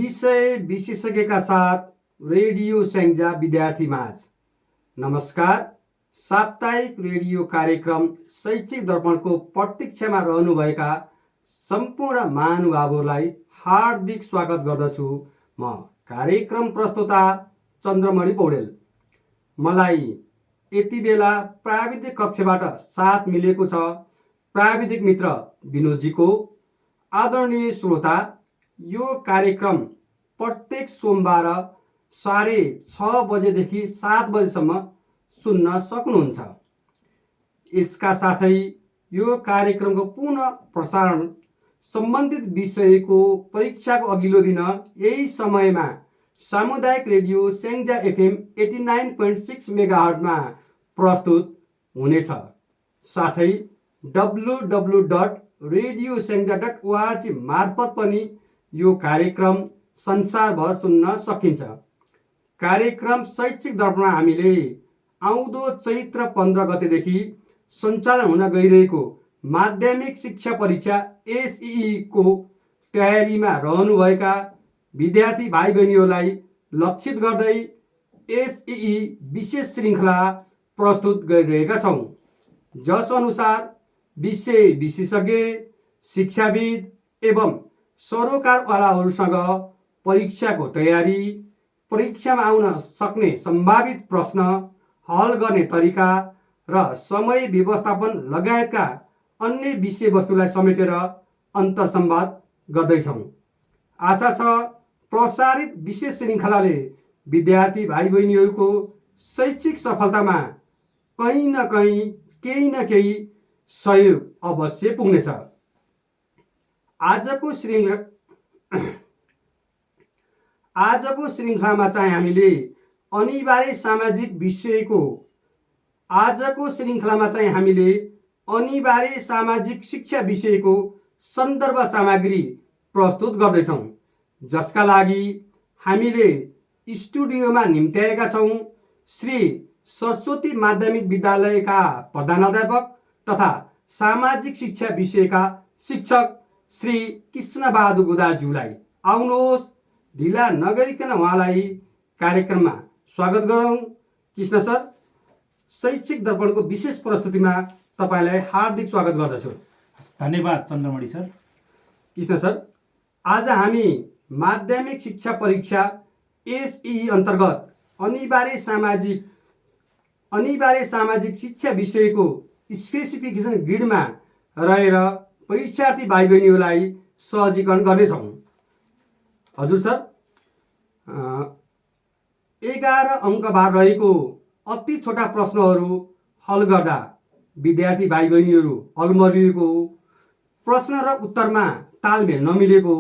विषय विशेषज्ञका साथ रेडियो स्याङ्जा विद्यार्थी माझ। नमस्कार। साप्ताहिक रेडियो कार्यक्रम शैक्षिक दर्पणको प्रतीक्षामा रहनुभएका सम्पूर्ण महानुभावहरूलाई हार्दिक स्वागत गर्दछु। म कार्यक्रम प्रस्तुता चन्द्रमणि पौडेल। मलाई यति बेला प्राविधिक कक्षबाट साथ मिलेको छ प्राविधिक मित्र विनोदजीको। आदरणीय श्रोता, यो कार्यक्रम प्रत्येक सोमबार 6:30 बजेदेखि 7 बजेसम्म सुन्न सक्नुहुन्छ। यसका साथै यो कार्यक्रमको पुनः प्रसारण सम्बन्धित विषयको परीक्षाको अघिल्लो दिन यही समयमा सामुदायिक रेडियो स्याङ्जा FM 89.6 मेगाहर्जमा प्रस्तुत हुनेछ। साथै www.radiosangja.org मार्फत पनि यो कार्यक्रम संसारभर सुन्न सकिन्छ। कार्यक्रम शैक्षिक दर्पणमा हामीले आउँदो चैत्र 15 गतेदेखि सञ्चालन हुन गइरहेको माध्यमिक शिक्षा परीक्षा SEE को तयारीमा रहनुभएका विद्यार्थी भाइ बहिनीहरूलाई लक्षित गर्दै SEE विशेष श्रृङ्खला प्रस्तुत गरिरहेका छौँ। जस अनुसार विषय विशेषज्ञ, शिक्षाविद एवं सरोकारवालाहरूसँग परीक्षाको तयारी, परीक्षामा आउन सक्ने सम्भावित प्रश्न, हल गर्ने तरिका र समय व्यवस्थापन लगायतका अन्य विषयवस्तुलाई समेटेर अन्तर्संवाद गर्दैछौँ। आशा छ प्रसारित विशेष श्रृङ्खलाले विद्यार्थी भाइ बहिनीहरूको शैक्षिक सफलतामा कहीँ न कहीँ केही न केही सहयोग अवश्य पुग्नेछ। आजको श्रृङ्खलामा चाहिँ हामीले अनिवार्य सामाजिक शिक्षा विषयको सन्दर्भ सामग्री प्रस्तुत गर्दैछौँ, जसका लागि हामीले स्टुडियोमा निम्त्याएका छौँ श्री सरस्वती माध्यमिक विद्यालयका प्रधानाध्यापक तथा सामाजिक शिक्षा विषयका शिक्षक श्री कृष्णबहादुर गोदारज्यूलाई। आउनुहोस्, ढिला नगरिकन उहाँलाई कार्यक्रममा स्वागत गरौँ। कृष्ण सर, शैक्षिक दर्पणको विशेष प्रस्तुतिमा तपाईँलाई हार्दिक स्वागत गर्दछु। धन्यवाद चन्द्रमणि सर। कृष्ण सर, आज हामी माध्यमिक शिक्षा परीक्षा SEE अन्तर्गत अनिवार्य सामाजिक शिक्षा विषयको स्पेसिफिकेसन ग्रिडमा रहेर परीक्षार्थी भाइ बहिनीहरूलाई सहजीकरण गर्नेछौँ। हजुर सर, 11 अङ्कभार रहेको अति छोटा प्रश्नहरू हल गर्दा विद्यार्थी भाइ बहिनीहरू अलमलिएको, प्रश्न र उत्तरमा तालमेल नमिलेको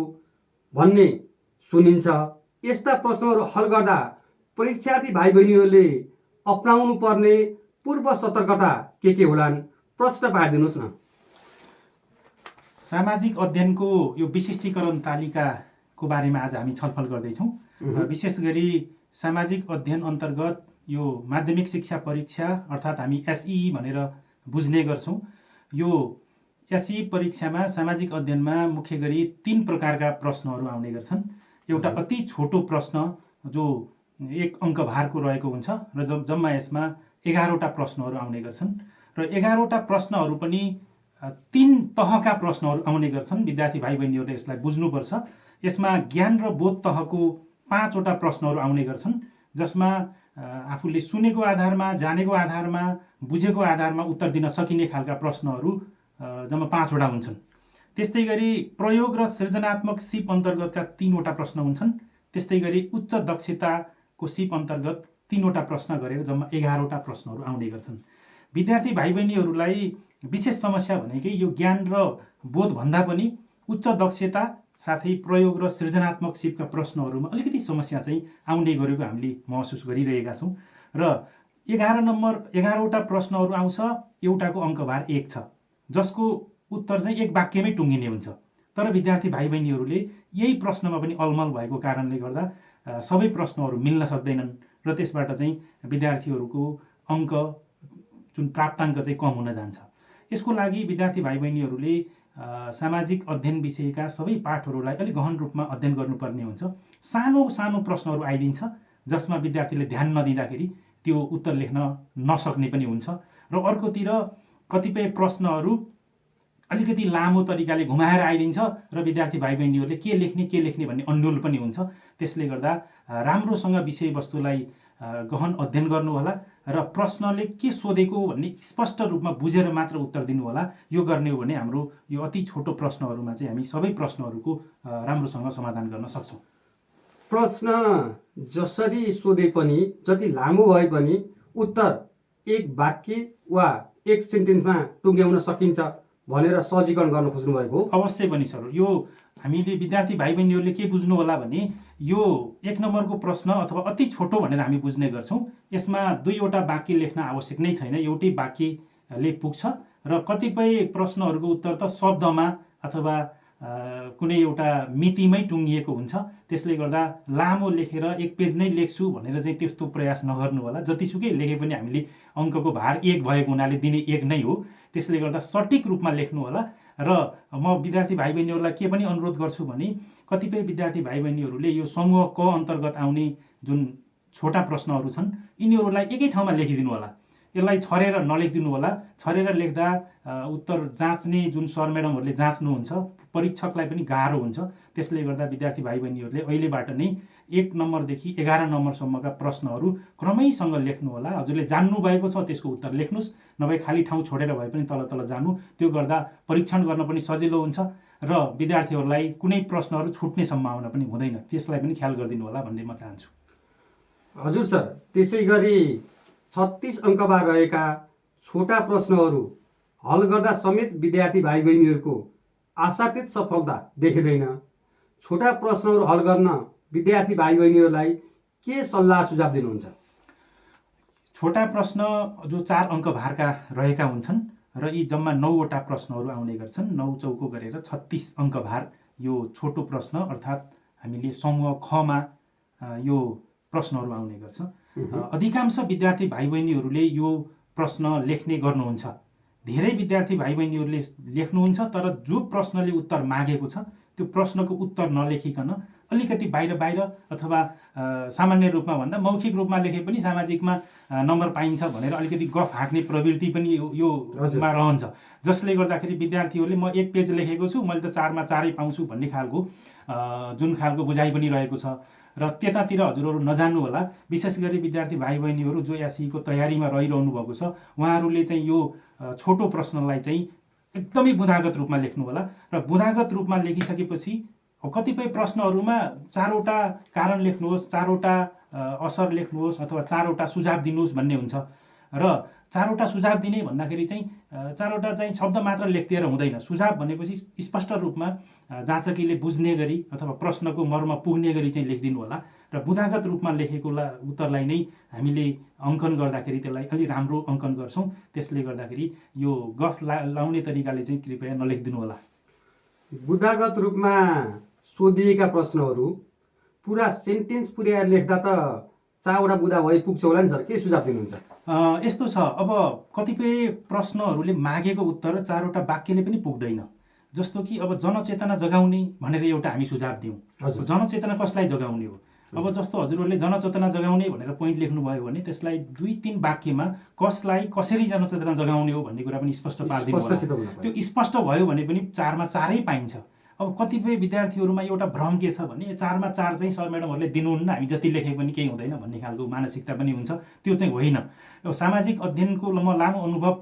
भन्ने सुनिन्छ। यस्ता प्रश्नहरू हल गर्दा परीक्षार्थी भाइ बहिनीहरूले अपनाउनु पर्ने पूर्व सतर्कता के होलान्? प्रश्न पारिदिनुहोस् न। सामाजिक अध्ययनको यो विशिष्टीकरण तालिकाको बारेमा आज हामी छलफल गर्दैछौँ। विशेष गरी सामाजिक अध्ययन अन्तर्गत यो माध्यमिक शिक्षा परीक्षा अर्थात् हामी SEE भनेर बुझ्ने गर्छौँ। यो SEE परीक्षामा सामाजिक अध्ययनमा मुख्य गरी 3 प्रकारका प्रश्नहरू आउने गर्छन्। एउटा अति छोटो प्रश्न जो 1 अङ्कभारको रहेको हुन्छ र जम्मा यसमा 11वटा प्रश्नहरू आउने गर्छन् र 11वटा प्रश्नहरू पनि 3 तहका प्रश्नहरू आउने गर्छन्। विद्यार्थी भाइ बहिनीहरूले यसलाई बुझ्नुपर्छ। यसमा ज्ञान र बोध तहको 5वटा प्रश्नहरू आउने गर्छन्, जसमा आफूले सुनेको आधारमा, जानेको आधारमा, बुझेको आधारमा उत्तर दिन सकिने खालका प्रश्नहरू जम्मा 5वटा हुन्छन्। त्यस्तै गरी प्रयोग र सृजनात्मक सिप अन्तर्गतका 3वटा प्रश्न हुन्छन्। त्यस्तै गरी उच्च दक्षताको सिप अन्तर्गत 3वटा प्रश्न गरेर जम्मा 11वटा प्रश्नहरू आउने गर्छन्। विद्यार्थी भाइ बहिनीहरूलाई विशेष समस्या भनेकै यो ज्ञान र बोध भन्दा पनि उच्च दक्षता साथै प्रयोग र सृजनात्मक सिपका प्रश्नहरूमा अलिकति समस्या चाहिँ आउने गरेको हामीले महसुस गरिरहेका छौँ र 11वटा प्रश्नहरू आउँछ। एउटाको अङ्कभार 1 छ, जसको उत्तर चाहिँ 1 वाक्यमै टुङ्गिने हुन्छ। तर विद्यार्थी भाइ बहिनीहरूले यही प्रश्नमा पनि अलमल भएको कारणले गर्दा सबै प्रश्नहरू मिल्न सक्दैनन् र त्यसबाट चाहिँ विद्यार्थीहरूको अङ्क जुन प्राप्ताङ्क चाहिँ कम हुन जान्छ। यसको लागि विद्यार्थी भाइ बहिनीहरूले सामाजिक अध्ययन विषयका सबै पाठहरूलाई अलिक गहन रूपमा अध्ययन गर्नुपर्ने हुन्छ। सानो सानो प्रश्नहरू आइदिन्छ जसमा विद्यार्थीले ध्यान नदिँदाखेरि त्यो उत्तर लेख्न नसक्ने पनि हुन्छ। र अर्कोतिर कतिपय प्रश्नहरू अलिकति लामो तरिकाले घुमाएर आइदिन्छ र विद्यार्थी भाइ बहिनीहरूले के लेख्ने भन्ने अन्यल पनि हुन्छ। त्यसले गर्दा राम्रोसँग विषयवस्तुलाई गहन अध्ययन गर्नुहोला र प्रश्नले के सोधेको भन्ने स्पष्ट रूपमा बुझेर मात्र उत्तर दिनुहोला। यो गर्ने हो भने हाम्रो यो अति छोटो प्रश्नहरूमा चाहिँ हामी सबै प्रश्नहरूको राम्रोसँग समाधान गर्न सक्छौँ। प्रश्न जसरी सोधे पनि, जति लामो भए पनि उत्तर एक वाक्य वा एक सेन्टेन्समा टुङ्ग्याउन सकिन्छ भनेर सहजीकरण गर्न खोज्नु भएको हो? अवश्य पनि सर। यो हामीले विद्यार्थी भाइ बहिनीहरूले के बुझ्नु होला भने यो 1 नम्बरको प्रश्न अथवा अति छोटो भनेर हामी बुझ्ने गर्छौँ। यसमा 2वटा वाक्य लेख्न आवश्यक नै छैन, एउटै वाक्यले पुग्छ। र कतिपय प्रश्नहरूको उत्तर त शब्दमा अथवा कुनै एउटा मितिमै टुङ्गिएको हुन्छ। त्यसले गर्दा लामो लेखेर 1 पेज नै लेख्छु भनेर चाहिँ त्यस्तो प्रयास नगर्नु होला। जतिसुकै लेखे पनि हामीले अङ्कको भार 1 भएको हुनाले दिने 1 नै हो। त्यसले गर्दा सठिक रूपमा लेख्नु होला। र म विद्यार्थी भाइ बहिनीहरूलाई के पनि अनुरोध गर्छु भने कतिपय विद्यार्थी भाइ बहिनीहरूले यो समूह क अन्तर्गत आउने जुन छोटा प्रश्नहरू छन् यिनीहरूलाई एकै ठाउँमा लेखिदिनु होला। यसलाई छरेर नलेखिदिनु होला। छरेर लेख्दा उत्तर जाँच्ने जुन सर म्याडमहरूले जाँच्नुहुन्छ, परीक्षकलाई पनि गाह्रो हुन्छ। त्यसले गर्दा विद्यार्थी भाइ बहिनीहरूले अहिलेबाट नै 1 नम्बरदेखि 11 नम्बरसम्मका प्रश्नहरू क्रमैसँग लेख्नु होला। हजुरले जान्नु भएको छ त्यसको उत्तर लेख्नुहोस्, नभए खाली ठाउँ छोडेर भए पनि तल तल जानु। त्यो गर्दा परीक्षण गर्न पनि सजिलो हुन्छ र विद्यार्थीहरूलाई कुनै प्रश्नहरू छुट्ने सम्भावना पनि हुँदैन। त्यसलाई पनि ख्याल गरिदिनु होला भन्ने म चाहन्छु। हजुर सर, त्यसै गरी 36 अङ्कमा रहेका छोटा प्रश्नहरू हल गर्दा समेत विद्यार्थी भाइ बहिनीहरूको आशातीत सफलता देखिँदैन। छोटा प्रश्नहरू हल गर्न विद्यार्थी भाइ बहिनीहरूलाई के सल्लाह सुझाव दिनुहुन्छ? छोटा प्रश्न जो 4 अङ्क भारका रहेका हुन्छन् र यी जम्मा 9वटा प्रश्नहरू आउने गर्छन्। 9 चौको गरेर 36 अङ्क भार यो छोटो प्रश्न अर्थात् हामीले समूह खमा यो प्रश्नहरू आउने गर्छ। अधिकांश विद्यार्थी भाइ बहिनीहरूले यो प्रश्न लेख्ने गर्नुहुन्छ। धेरै विद्यार्थी भाइ बहिनीहरूले लेख्नुहुन्छ, तर जो प्रश्नले उत्तर मागेको छ त्यो प्रश्नको उत्तर नलेखिकन अलिकति बाहिर अथवा सामान्य रूपमा भन्दा मौखिक रूपमा लेखे पनि सामाजिकमा नम्बर पाइन्छ भनेर अलिकति गफ हाँक्ने प्रवृत्ति पनि योमा रहन्छ। जसले गर्दाखेरि विद्यार्थीहरूले म 1 पेज लेखेको छु, मैले त 4मा 4 पाउँछु भन्ने खालको जुन खालको बुझाइ पनि रहेको छ। र त्यतातिर हजुरहरू नजान्नु होला। विशेष गरी विद्यार्थी भाइ बहिनीहरू जो एसईको तयारीमा रहिरहनु भएको छ उहाँहरूले चाहिँ यो छोटो प्रश्नलाई चाहिँ एकदमै बुँदागत रूपमा लेख्नु होला। र बुँदागत रूपमा लेखिसकेपछि कतिपय प्रश्नहरूमा 4वटा कारण लेख्नुहोस्, 4वटा असर लेख्नुहोस् अथवा 4वटा सुझाव दिनुहोस् भन्ने हुन्छ। र 4वटा सुझाव दिने भन्दाखेरि चाहिँ 4वटा चाहिँ शब्द मात्र लेखिदिएर हुँदैन। सुझाव भनेपछि स्पष्ट रूपमा जाँचकीले बुझ्ने गरी अथवा प्रश्नको मर्म पुग्ने गरी चाहिँ लेखिदिनु होला। र बुँदागत रूपमा लेखेको उत्तरलाई नै हामीले अङ्कन गर्दाखेरि त्यसलाई अलि राम्रो अङ्कन गर्छौँ। त्यसले गर्दाखेरि यो गफ लाउने तरिकाले चाहिँ कृपया नलेखिदिनु होला। बुँदागत रूपमा सोधिएका प्रश्नहरू पुरा सेन्टेन्स पुर्याएर लेख्दा त 4वटा बुँदा भए पुग्छ होला नि सर, के सुझाव दिनुहुन्छ? यस्तो छ, अब कतिपय प्रश्नहरूले मागेको उत्तर 4वटा वाक्यले पनि पुग्दैन। जस्तो कि अब जनचेतना जगाउने भनेर एउटा हामी सुझाव दियौँ। जनचेतना कसलाई जगाउने हो? अब जस्तो हजुरहरूले जनचेतना जगाउने भनेर पोइन्ट लेख्नुभयो भने त्यसलाई 2-3 वाक्यमा कसलाई कसरी जनचेतना जगाउने हो भन्ने कुरा पनि स्पष्ट पारिदिनु होला। त्यो स्पष्ट भयो भने पनि 4मा 4 पाइन्छ। अब कतिपय विद्यार्थीहरूमा एउटा भ्रम के छ भने 4मा 4 चाहिँ सर म्याडमहरूले दिनुहुन्न, हामी जति लेखे पनि केही हुँदैन भन्ने खालको मानसिकता पनि हुन्छ। त्यो चाहिँ होइन। सामाजिक अध्ययनको म लामो अनुभव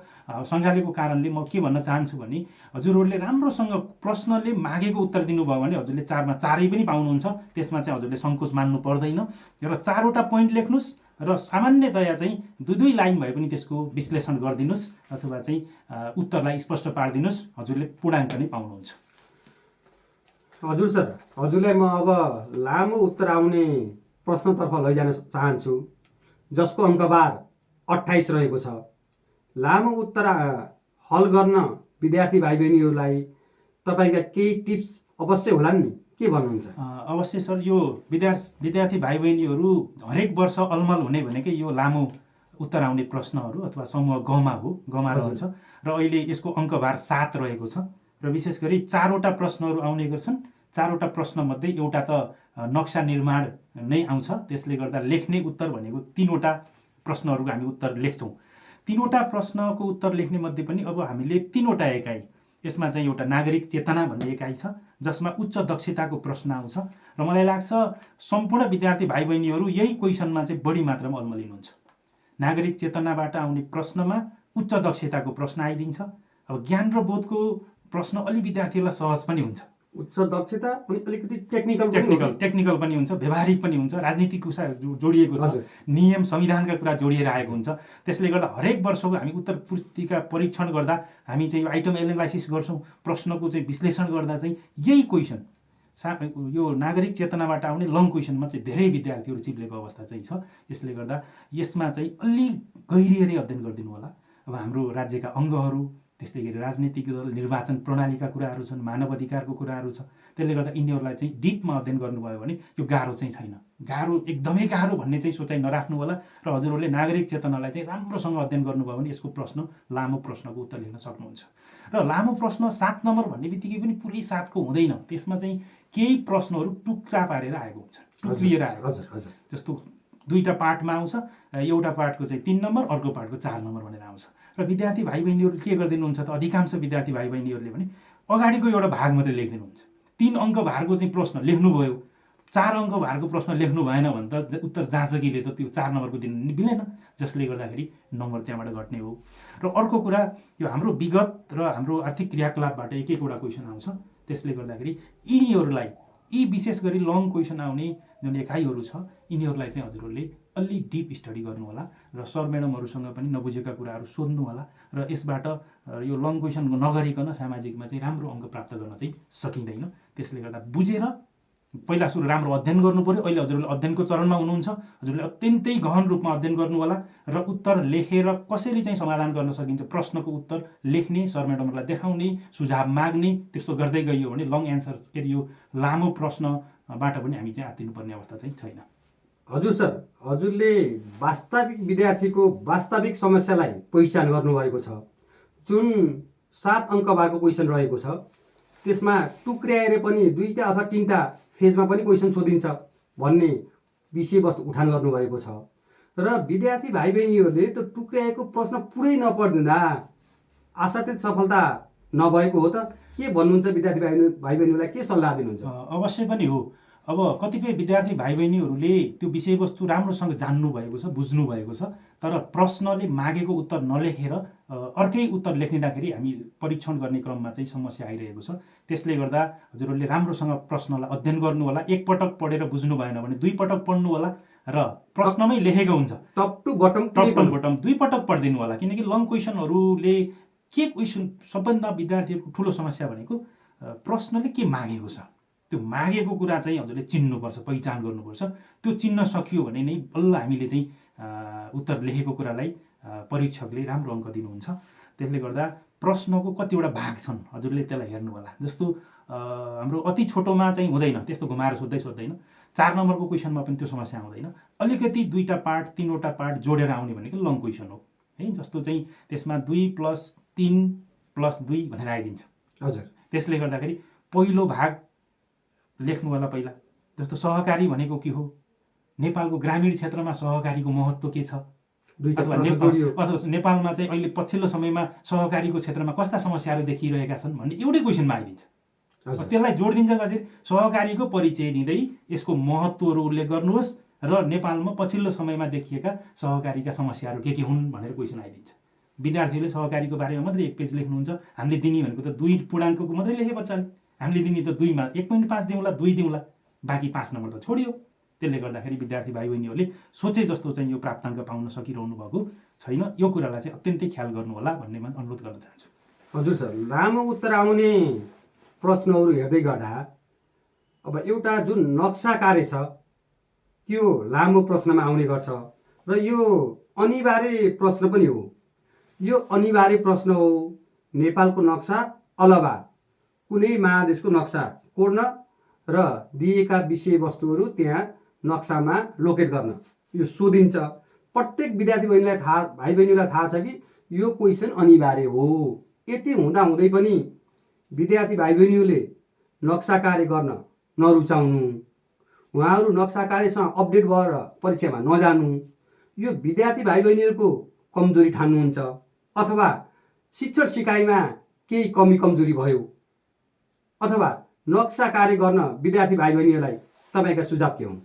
सँगालेको कारणले म के भन्न चाहन्छु भने हजुरहरूले राम्रोसँग प्रश्नले मागेको उत्तर दिनुभयो भने हजुरले 4मा 4 पनि पाउनुहुन्छ। त्यसमा चाहिँ हजुरले सङ्कोच मान्नु पर्दैन। र 4वटा पोइन्ट लेख्नुहोस् र सामान्यतया चाहिँ 2-2 लाइन भए पनि त्यसको विश्लेषण गरिदिनुहोस् अथवा चाहिँ उत्तरलाई स्पष्ट पारिदिनुहोस्, हजुरले पूर्णाङ्क नै पाउनुहुन्छ। हजुर सर, हजुरलाई म अब लामो उत्तर आउने प्रश्नतर्फ लैजान चाहन्छु जसको अङ्कभार 28 रहेको छ। लामो उत्तर हल गर्न विद्यार्थी भाइ बहिनीहरूलाई तपाईँका केही टिप्स अवश्य होलान् नि, के भन्नुहुन्छ? अवश्य सर, यो विद्यार्थी भाइ बहिनीहरू हरेक वर्ष अलमल हुने भनेकै यो लामो उत्तर आउने प्रश्नहरू अथवा समूह गमा रहन्छ। र अहिले यसको अङ्कभार 7 रहेको छ। र विशेष गरी 4वटा प्रश्नहरू आउने गर्छन्। 4वटा प्रश्नमध्ये एउटा त नक्सा निर्माण नै आउँछ। त्यसले गर्दा लेख्ने उत्तर भनेको 3वटा प्रश्नहरूको हामी उत्तर लेख्छौँ। 3वटा प्रश्नको उत्तर लेख्ने मध्ये पनि अब हामीले 3वटा एकाइ, यसमा चाहिँ एउटा नागरिक चेतना भन्ने एकाइ छ जसमा उच्च दक्षताको प्रश्न आउँछ र मलाई लाग्छ सम्पूर्ण विद्यार्थी भाइ बहिनीहरू यही क्वेसनमा चाहिँ बढी मात्रामा अल्मलिनुहुन्छ। नागरिक चेतनाबाट आउने प्रश्नमा उच्च दक्षताको प्रश्न आइदिन्छ। अब ज्ञान र बोधको प्रश्न अलि विद्यार्थीहरूलाई सहज पनि हुन्छ, उच्च दक्षता अनि अलिकति टेक्निकल पनि हुन्छ, व्यवहारिक पनि हुन्छ, राजनीतिक कुरा जोडिएको छ, नियम संविधानका कुरा जोडिएर आएको हुन्छ। त्यसले गर्दा हरेक वर्षको हामी उत्तर पुस्तिका परीक्षण गर्दा हामी चाहिँ यो आइटम एनालाइसिस गर्छौँ, प्रश्नको चाहिँ विश्लेषण गर्दा चाहिँ यही क्वेसन यो नागरिक चेतनाबाट आउने लङ क्वेसनमा चाहिँ धेरै विद्यार्थीहरू चिप्लेको अवस्था चाहिँ छ। यसले गर्दा यसमा चाहिँ अलि गहिरिएर अध्ययन गरिदिनु होला। अब हाम्रो राज्यका अङ्गहरू, त्यस्तै गरी राजनीतिक दल, निर्वाचन प्रणालीका कुराहरू छन्, मानव अधिकारको कुराहरू छ। त्यसले गर्दा यिनीहरूलाई चाहिँ डिपमा अध्ययन गर्नुभयो भने यो गाह्रो चाहिँ छैन। गाह्रो एकदमै गाह्रो भन्ने चाहिँ सोचाइ नराख्नु होला र हजुरहरूले नागरिक चेतनालाई चाहिँ राम्रोसँग अध्ययन गर्नुभयो भने यसको प्रश्न लामो प्रश्नको उत्तर लेख्न सक्नुहुन्छ। र लामो प्रश्न 7 नम्बर भन्ने बित्तिकै पनि पुरै 7को हुँदैन। त्यसमा चाहिँ केही प्रश्नहरू टुक्रा पारेर आएको हुन्छ, टुक्रिएर आएको हुन्छ। जस्तो 2टा पार्टमा आउँछ, एउटा पार्टको चाहिँ 3 नम्बर, अर्को पार्टको 4 नम्बर भनेर आउँछ। र विद्यार्थी भाइ बहिनीहरू के गरिदिनुहुन्छ त अधिकांश विद्यार्थी भाइ बहिनीहरूले भने अगाडिको एउटा भाग मात्रै लेखिदिनुहुन्छ। 3 अङ्क भारको चाहिँ प्रश्न लेख्नुभयो, 4 अङ्क भारको प्रश्न लेख्नु भएन भने त उत्तर जाँचकीले त त्यो 4 नम्बरको दिन मिलेन, जसले गर्दाखेरि नम्बर त्यहाँबाट घट्ने हो। र अर्को कुरा, यो हाम्रो विगत र हाम्रो आर्थिक क्रियाकलापबाट एक एकवटा क्वेसन आउँछ। त्यसले गर्दाखेरि यिनीहरूलाई यी विशेष गरी लङ क्वेसन आउने जुन एकाइहरू छ यिनीहरूलाई चाहिँ हजुरहरूले अलि डिप स्टडी गर्नु होला र सर म्याडमहरूसँग पनि नबुझेका कुराहरू सोध्नु होला। र यसबाट यो लङ क्वेसन नगरिकन सामाजिकमा चाहिँ राम्रो अङ्क प्राप्त गर्न चाहिँ सकिँदैन। त्यसले गर्दा बुझेर पहिला सुरु राम्रो अध्ययन गर्नु पर्यो। अहिले हजुरहरूले अध्ययनको चरणमा हुनुहुन्छ, हजुरले अत्यन्तै गहन रूपमा अध्ययन गर्नु होला र उत्तर लेखेर कसरी चाहिँ समाधान गर्न सकिन्छ, प्रश्नको उत्तर लेख्ने, सर म्याडमहरूलाई देखाउने, सुझाव माग्ने, त्यस्तो गर्दै गइयो भने लङ एन्सर के अरे यो लामो प्रश्नबाट पनि हामी चाहिँ आत्तिनुपर्ने अवस्था चाहिँ छैन। हजुर सर, हजुरले वास्तविक विद्यार्थीको वास्तविक समस्यालाई पहिचान गर्नुभएको छ। जुन 7 अङ्क भएको क्वेसन रहेको छ त्यसमा टुक्र्याएर पनि 2टा अथवा 3टा फेजमा पनि क्वेसन सोधिन्छ भन्ने विषयवस्तु उठान गर्नुभएको छ। र विद्यार्थी भाइ बहिनीहरूले त्यो टुक्र्याएको प्रश्न पुरै नपढ्दा आशातीत सफलता नभएको हो त के भन्नुहुन्छ? विद्यार्थी भाइ बहिनीहरूलाई के सल्लाह दिनुहुन्छ? अवश्य पनि हो। अब कतिपय विद्यार्थी भाइ बहिनीहरूले त्यो विषयवस्तु राम्रोसँग जान्नु भएको छ, बुझ्नु भएको छ, तर प्रश्नले मागेको उत्तर नलेखेर अर्कै उत्तर लेखिँदाखेरि हामी परीक्षण गर्ने क्रममा चाहिँ समस्या आइरहेको छ। त्यसले गर्दा हजुरहरूले राम्रोसँग प्रश्नलाई अध्ययन गर्नु होला। एक पटक पढेर बुझ्नु भएन भने 2 पटक पढ्नु होला र प्रश्नमै लेखेको हुन्छ टप टु बटम 2 पटक पढिदिनु होला। किनकि लङ क्वेसनहरूले के क्वेसन सबभन्दा विद्यार्थीहरूको ठुलो समस्या भनेको प्रश्नले के मागेको छ, त्यो मागेको कुरा चाहिँ हजुरले चिन्नुपर्छ, पहिचान गर्नुपर्छ। त्यो चिन्न सकियो भने नै बल्ल हामीले चाहिँ उत्तर लेखेको कुरालाई परीक्षकले राम्रो अङ्क दिनुहुन्छ। त्यसले गर्दा प्रश्नको कतिवटा भाग छन् हजुरले त्यसलाई हेर्नु होला। जस्तो हाम्रो अति छोटोमा चाहिँ हुँदैन, त्यस्तो घुमाएर सोध्दैन। 4 नम्बरको क्वेसनमा पनि त्यो समस्या आउँदैन। अलिकति 2टा पार्ट 3वटा पार्ट जोडेर आउने भनेको लङ क्वेसन हो है। जस्तो चाहिँ त्यसमा 2 + 3 + 2 भनेर आइदिन्छ। हजुर, त्यसले गर्दाखेरि पहिलो भाग लेख्नु होला पहिला। जस्तो सहकारी भनेको के हो, नेपालको ग्रामीण क्षेत्रमा सहकारीको महत्त्व के छ, अथवा नेपालमा चाहिँ अहिले पछिल्लो समयमा सहकारीको क्षेत्रमा कस्ता समस्याहरू देखिरहेका छन् भन्ने एउटै क्वेसनमा आइदिन्छ। त्यसलाई जोडिदिन्छ कसरी, सहकारीको परिचय दिँदै यसको महत्त्वहरू उल्लेख गर्नुहोस् र नेपालमा पछिल्लो समयमा देखिएका सहकारीका समस्याहरू के हुन् भनेर क्वेसन आइदिन्छ। विद्यार्थीहरूले सहकारीको बारेमा मात्रै 1 पेज लेख्नुहुन्छ। हामीले दिने भनेको त 2 पूर्णाङ्कको मात्रै लेखे बच्चाले। हामीले दिने त 2मा 1.5 दिउँला, 2 दिउँला, बाँकी 5 नम्बर त छोडियो। त्यसले गर्दाखेरि विद्यार्थी भाइ बहिनीहरूले सोचे जस्तो चाहिँ यो प्राप्ताङ्क पाउन सकिरहनु भएको छैन। यो कुरालाई चाहिँ अत्यन्तै ख्याल गर्नु होला भन्ने म अनुरोध गर्न चाहन्छु। हजुर सर, लामो उत्तर आउने प्रश्नहरू हेर्दै गर्दा अब एउटा जुन नक्सा कार्य छ त्यो लामो प्रश्नमा आउने गर्छ र यो अनिवार्य प्रश्न पनि हो। यो अनिवार्य प्रश्न हो। नेपालको नक्सा अलावा कुनै महादेशको नक्सा कोर्न र दिएका विषयवस्तुहरू त्यहाँ नक्सामा लोकेट गर्न यो सोधिन्छ। प्रत्येक विद्यार्थी भाइ बहिनीलाई थाहा छ कि यो क्वेसन अनिवार्य हो। यति हुँदा हुँदै पनि विद्यार्थी भाइ बहिनीहरूले नक्सा कार्य गर्न नरुचाउनु, उहाँहरू नक्सा कार्यसँग अपडेट भएर परीक्षामा नजानु, यो विद्यार्थी भाइ बहिनीहरूको कमजोरी ठान्नुहुन्छ अथवा शिक्षण सिकाइमा केही कमी कमजोरी भयो अथवा नक्सा कार्य गर्न विद्यार्थी भाइ बहिनीहरूलाई तपाईँका सुझाव के हुन्?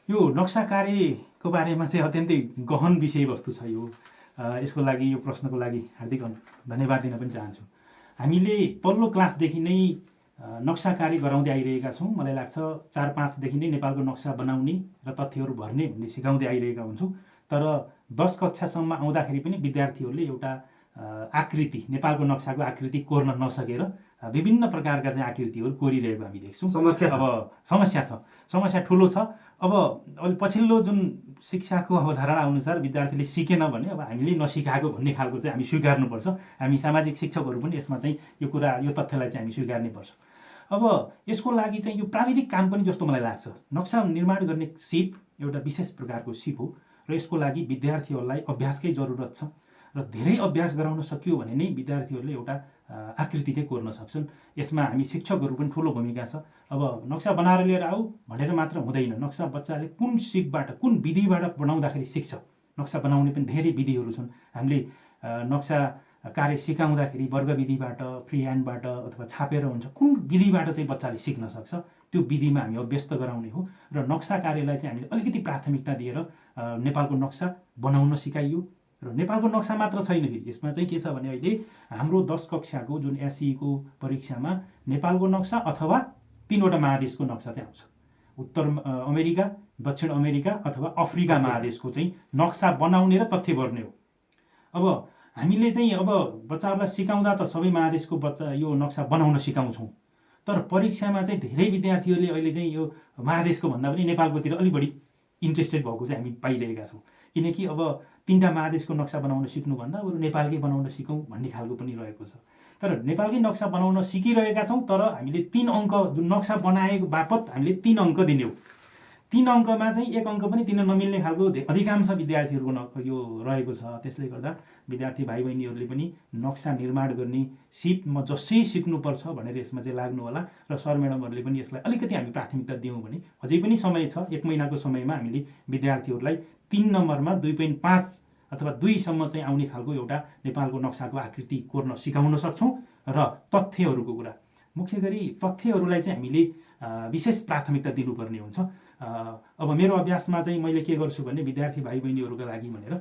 यो नक्सा कार्यको बारेमा चाहिँ अत्यन्तै गहन विषयवस्तु छ यो। यसको लागि, यो प्रश्नको लागि हार्दिक धन्यवाद दिन पनि चाहन्छु। हामीले पल्लो क्लासदेखि नै नक्सा कार्य गराउँदै आइरहेका छौँ। मलाई लाग्छ 4-5देखि नै नेपालको नक्सा बनाउने र तथ्यहरू भर्ने भन्ने सिकाउँदै आइरहेका हुन्छौँ। तर 10 कक्षासम्म आउँदाखेरि पनि विद्यार्थीहरूले एउटा आकृति, नेपालको नक्साको आकृति कोर्न नसकेर विभिन्न प्रकारका चाहिँ आकृतिहरू कोरिरहेको हामी देख्छौँ। समस्या ठुलो छ। अब अहिले पछिल्लो जुन शिक्षाको अवधारणा अनुसार विद्यार्थीले सिकेन भने अब हामीले नसिकाएको भन्ने खालको चाहिँ हामी स्वीकार्नुपर्छ। हामी सामाजिक शिक्षकहरू पनि यसमा चाहिँ यो तथ्यलाई चाहिँ हामी स्वीकार्नै पर्छ। अब यसको लागि चाहिँ यो प्राविधिक काम पनि जस्तो मलाई लाग्छ। नक्सा निर्माण गर्ने सिप एउटा विशेष प्रकारको सिप हो र यसको लागि विद्यार्थीहरूलाई अभ्यासकै जरुरत छ र धेरै अभ्यास गराउन सकियो भने नै विद्यार्थीहरूले एउटा आकृति चाहिँ कोर्न सक्छन्। यसमा हामी शिक्षकहरू पनि ठुलो भूमिका छ। अब नक्सा बनाएर लिएर आऊ भनेर मात्र हुँदैन। नक्सा बच्चाले कुन सिपबाट, कुन विधिबाट बनाउँदाखेरि सिक्छ। नक्सा बनाउने पनि धेरै विधिहरू छन्। हामीले नक्सा कार्य सिकाउँदाखेरि वर्ग विधिबाट, फ्री ह्यान्डबाट अथवा छापेर हुन्छ, कुन विधिबाट चाहिँ बच्चाले सिक्न सक्छ त्यो विधिमा हामी अभ्यस्त गराउने हो। र नक्सा कार्यलाई चाहिँ हामीले अलिकति प्राथमिकता दिएर नेपालको नक्सा बनाउन सिकाइयो। र नेपालको नक्सा मात्र छैन, फेरि यसमा चाहिँ के छ भने अहिले हाम्रो 10 कक्षाको जुन एसईको परीक्षामा नेपालको नक्सा अथवा 3वटा महादेशको नक्सा चाहिँ आउँछ। उत्तर अमेरिका, दक्षिण अमेरिका अथवा अफ्रिका महादेशको चाहिँ नक्सा बनाउने र तथ्य भर्ने हो। अब हामीले चाहिँ अब बच्चाहरूलाई सिकाउँदा त सबै महादेशको बच्चा यो नक्सा बनाउन सिकाउँछौँ, तर परीक्षामा चाहिँ धेरै विद्यार्थीहरूले अहिले चाहिँ यो महादेशको भन्दा पनि नेपालकोतिर अलिक बढी इन्ट्रेस्टेड भएको चाहिँ हामी पाइरहेका छौँ। किनकि अब 3टा महादेशको नक्सा बनाउन सिक्नुभन्दा बरु नेपालकै बनाउन सिकौँ भन्ने खालको पनि रहेको छ। तर नेपालकै नक्सा बनाउन सिकिरहेका छौँ, तर हामीले 3 अङ्क जुन नक्सा बनाएको बापत हामीले 3 अङ्क दिने हो। 3 अङ्कमा चाहिँ 1 अङ्क पनि दिन नमिल्ने खालको अधिकांश विद्यार्थीहरूको यो रहेको छ। त्यसले गर्दा विद्यार्थी भाइ बहिनीहरूले पनि नक्सा निर्माण गर्ने सिप म जसै सिक्नुपर्छ भनेर यसमा चाहिँ लाग्नु होला। र सर म्याडमहरूले पनि यसलाई अलिकति हामी प्राथमिकता दियौँ भने अझै पनि समय छ। 1 महिनाको समयमा हामीले विद्यार्थीहरूलाई 3 नम्बरमा 2.5 अथवा 2सम्म चाहिँ आउने खालको एउटा नेपालको नक्साको आकृति कोर्न सिकाउन सक्छौँ। र तथ्यहरूको कुरा, मुख्य गरी तथ्यहरूलाई चाहिँ हामीले विशेष प्राथमिकता दिनुपर्ने हुन्छ। अब मेरो अभ्यासमा चाहिँ मैले के गर्छु भने विद्यार्थी भाइ बहिनीहरूका लागि भनेर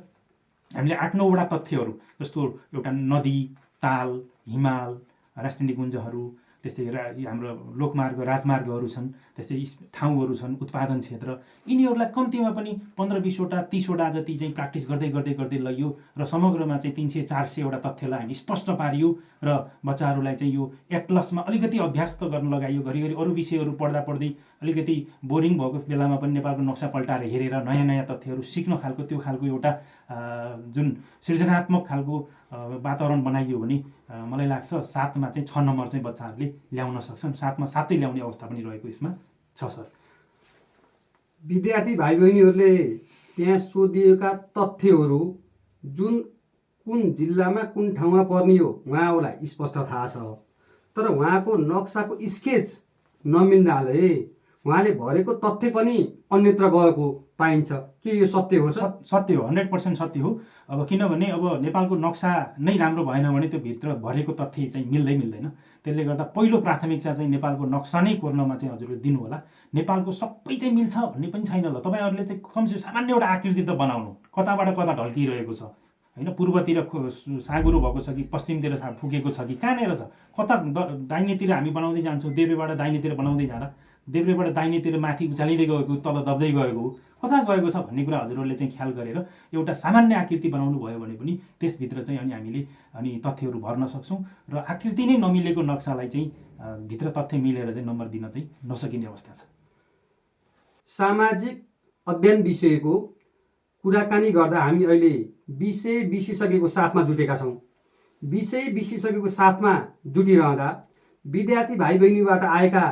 हामीले 8-9वटा तथ्यहरू, जस्तो एउटा नदी, ताल, हिमाल, राष्ट्रिय निकुञ्जहरू, त्यस्तै हाम्रो लोकमार्ग, राजमार्गहरू छन्, त्यस्तै ठाउँहरू छन्, उत्पादन क्षेत्र, यिनीहरूलाई कम्तीमा पनि 15-20वटा 30वटा जति चाहिँ प्र्याक्टिस गर्दै लैयो र समग्रमा चाहिँ 300-400वटा तथ्यलाई हामी स्पष्ट पारियो र बच्चाहरूलाई चाहिँ यो एटलसमा अलिकति अभ्यास त गर्न लगाइयो। घरिघरि अरू विषयहरू पढ्दै अलिकति बोरिङ भएको बेलामा पनि नेपालको नक्सा पल्टाएर हेरेर नयाँ तथ्यहरू सिक्न खालको त्यो खालको एउटा जुन सृजनात्मक खालको वातावरण बनाइयो भने मलाई लाग्छ 7मा चाहिँ 6 नम्बर चाहिँ बच्चाहरूले ल्याउन सक्छन्। 7मा 7 ल्याउने अवस्था पनि रहेको यसमा छ सर। विद्यार्थी भाइ बहिनीहरूले त्यहाँ सोधिएका तथ्यहरू जुन कुन जिल्लामा कुन ठाउँमा पर्ने हो उहाँहरूलाई स्पष्ट थाहा छ, तर उहाँको नक्साको स्केच नमिल्नाले उहाँले भरेको तथ्य पनि अन्यत्र गएको पाइन्छ। के यो सत्य हो सर? सत्य हो, 100% सत्य हो। अब किनभने अब नेपालको नक्सा नै राम्रो भएन भने त्यो भित्र भरेको तथ्य चाहिँ मिल्दैन। त्यसले गर्दा पहिलो प्राथमिकता चाहिँ नेपालको नक्सा नै कोर्नमा चाहिँ हजुरले दिनु होला। नेपालको सबै चाहिँ मिल्छ भन्ने पनि छैन। ल तपाईँहरूले चाहिँ कमसे सामान्य एउटा आकृति त बनाउनु, कताबाट कता ढल्किरहेको छ होइन, पूर्वतिर साँगुरो भएको छ कि पश्चिमतिर फुकेको छ कि कहाँनिर छ, कता दाहिनेतिर हामी बनाउँदै जान्छौँ, देब्रेबाट दाहिनेतिर बनाउँदै जाँदा देब्रेबाट दाहिनेतिर माथि उचालिँदै गएको, तल दब्दै गएको, कता गएको छ भन्ने कुरा हजुरहरूले चाहिँ ख्याल गरेर एउटा सामान्य आकृति बनाउनु भयो भने पनि त्यसभित्र चाहिँ हामीले तथ्यहरू भर्न सक्छौँ। र आकृति नै नमिलेको नक्सालाई चाहिँ भित्र तथ्य मिलेर चाहिँ नम्बर दिन चाहिँ नसकिने अवस्था छ। सामाजिक अध्ययन विषयको कुराकानी गर्दा हामी अहिले विषय बिसिसकेको साथमा जुटेका छौँ। विषय बिसिसकेको साथमा जुटिरहँदा विद्यार्थी भाइ बहिनीबाट आएका